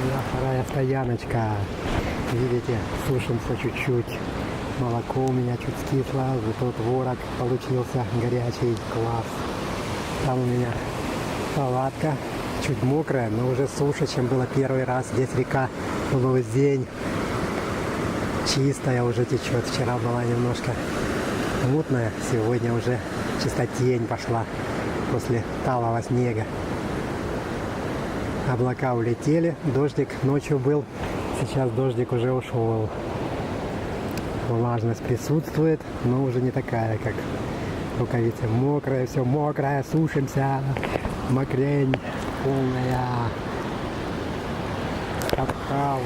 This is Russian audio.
моя вторая стояночка. Видите, сушимся чуть-чуть. Молоко у меня чуть скисло, зато творог получился горячий, класс. Там у меня палатка, чуть мокрая, но уже суше, чем было первый раз. Здесь река Лузень, чистая уже течет. Вчера была немножко мутная, сегодня уже чистотень пошла после талого снега. Облака улетели, дождик ночью был, сейчас дождик уже ушел. Влажность присутствует, но уже не такая, как рукавицы. Мокрая, все мокрое, сушимся. Мокрень полная. Капкал.